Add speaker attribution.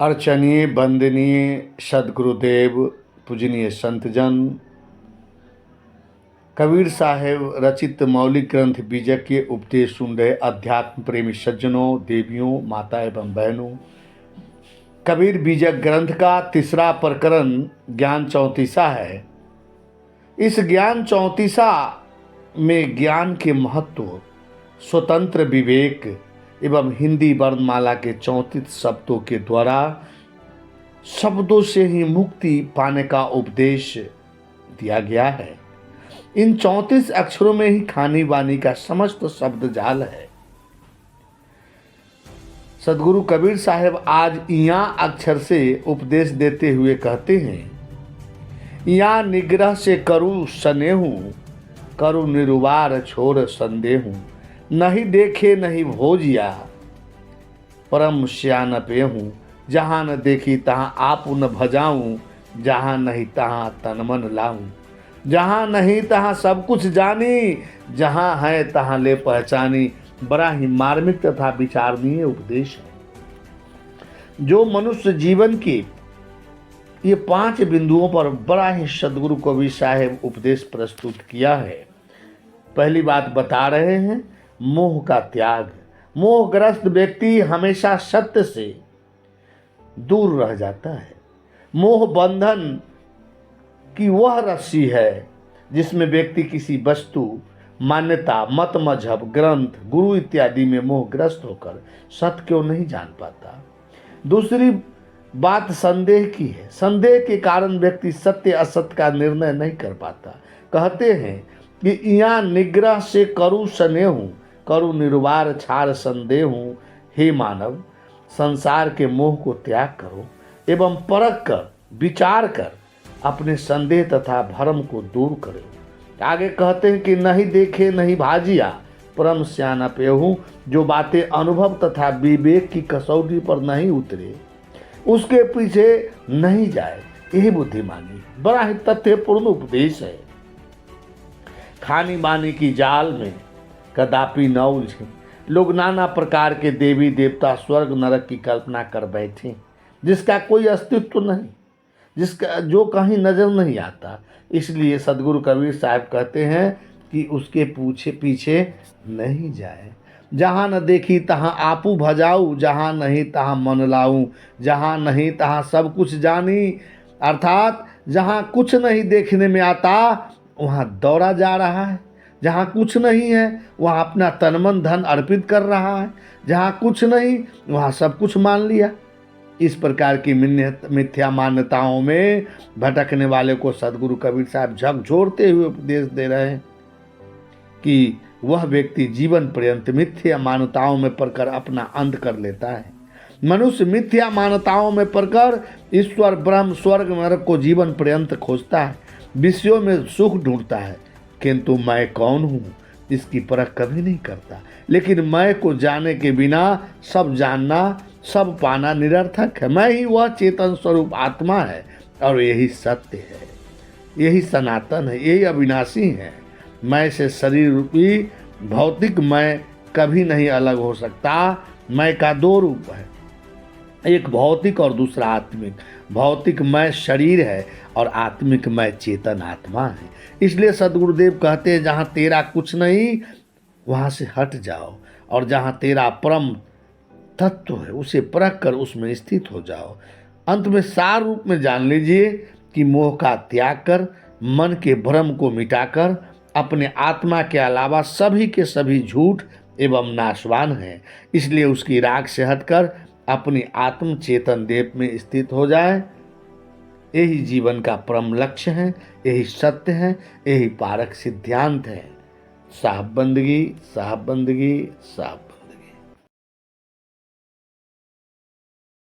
Speaker 1: अर्चनीय वंदनीय सदगुरुदेव पूजनीय संतजन, कबीर साहेब रचित मौलिक ग्रंथ बीजक के उपदेश सुन रहे अध्यात्म प्रेमी सज्जनों, देवियों, माता एवं बहनों। कबीर बीजक ग्रंथ का तीसरा प्रकरण ज्ञान चौंतीसा है। इस ज्ञान चौंतीसा में ज्ञान के महत्व, स्वतंत्र विवेक एवं हिंदी वर्णमाला के 34 शब्दों के द्वारा शब्दों से ही मुक्ति पाने का उपदेश दिया गया है। इन 34 अक्षरों में ही खानी वाणी का समस्त शब्द जाल है। सदगुरु कबीर साहेब आज इया अक्षर से उपदेश देते हुए कहते हैं, या निग्रह से करूँ स्नेहू, करूँ निरुवार छोर संदेहू, नहीं देखे नहीं भोजिया, परम श्यान पे हूँ, जहाँ न देखी तहाँ आप न भजाऊँ, जहाँ नहीं तहाँ तन मन लाऊँ, जहाँ नहीं तहाँ सब कुछ जानी, जहाँ है तहाँ ले पहचानी। बड़ा ही मार्मिक तथा विचारणीय उपदेश है जो मनुष्य जीवन के ये 5 बिंदुओं पर बड़ा ही सदगुरु कबीर साहेब उपदेश प्रस्तुत किया है। पहली बात बता रहे हैं, मोह का त्याग। मोहग्रस्त व्यक्ति हमेशा सत्य से दूर रह जाता है। मोह बंधन की वह रस्सी है जिसमें व्यक्ति किसी वस्तु, मान्यता, मत, मजहब, ग्रंथ, गुरु इत्यादि में मोहग्रस्त होकर सत्य क्यों नहीं जान पाता। दूसरी बात संदेह की है। संदेह के कारण व्यक्ति सत्य असत्य का निर्णय नहीं कर पाता। कहते हैं कि या निग्रह से करूँ स्नेहू, करूँ निर्वार छाड़ संदेहू। हे मानव, संसार के मोह को त्याग करो एवं परख कर, विचार कर अपने संदेह तथा भ्रम को दूर करो। आगे कहते हैं कि नहीं देखे नहीं भाजिया, परम श्याना पेहू। जो बातें अनुभव तथा विवेक की कसौटी पर नहीं उतरे, उसके पीछे नहीं जाए, यही बुद्धिमानी। बड़ा ही तथ्यपूर्ण उपदेश है। खानी बानी की जाल में कदापि न उलझे। लोग नाना प्रकार के देवी देवता, स्वर्ग नरक की कल्पना कर बैठे, जिसका कोई अस्तित्व नहीं, जिसका जो कहीं नजर नहीं आता। इसलिए सदगुरु कबीर साहब कहते हैं कि उसके पीछे नहीं जाए। जहाँ न देखी तहाँ आपू भजाऊ, जहाँ नहीं तहाँ मन लाऊं, जहाँ नहीं तहाँ सब कुछ जानी। अर्थात जहाँ कुछ नहीं देखने में आता वहाँ दौड़ा जा रहा है, जहाँ कुछ नहीं है वहाँ अपना तन मन धन अर्पित कर रहा है, जहाँ कुछ नहीं वहाँ सब कुछ मान लिया। इस प्रकार की मिथ्या मान्यताओं में भटकने वाले को सदगुरु कबीर साहब झकझोरते हुए उपदेश दे रहे हैं कि वह व्यक्ति जीवन पर्यंत मिथ्या मान्यताओं में पड़कर अपना अंत कर लेता है। मनुष्य मिथ्या मान्यताओं में पड़कर ईश्वर, ब्रह्म, स्वर्ग, नरक को जीवन पर्यंत खोजता है, विषयों में सुख ढूंढता है, किंतु मैं कौन हूँ इसकी परख कभी नहीं करता। लेकिन मैं को जाने के बिना सब जानना, सब पाना निरर्थक है। मैं ही वह चेतन स्वरूप आत्मा है और यही सत्य है, यही सनातन है, यही अविनाशी है। मैं से शरीर रूपी भौतिक मैं कभी नहीं अलग हो सकता। मैं का 2 रूप है, एक भौतिक और दूसरा आत्मिक। भौतिक मैं शरीर है और आत्मिक मैं चेतन आत्मा है। इसलिए सदगुरुदेव कहते हैं, जहाँ तेरा कुछ नहीं वहाँ से हट जाओ, और जहाँ तेरा परम तत्व है उसे परख कर उसमें स्थित हो जाओ। अंत में सार रूप में जान लीजिए कि मोह का त्याग कर, मन के भ्रम को मिटाकर अपने आत्मा के अलावा सभी के सभी झूठ एवं नाशवान हैं। इसलिए उसकी राग से हटकर अपनी आत्म चेतन देव में स्थित हो जाए। यही जीवन का परम लक्ष्य है, यही सत्य है, यही पारक सिद्धांत है। साहब बंदगी, साहब बंदगी, साहब।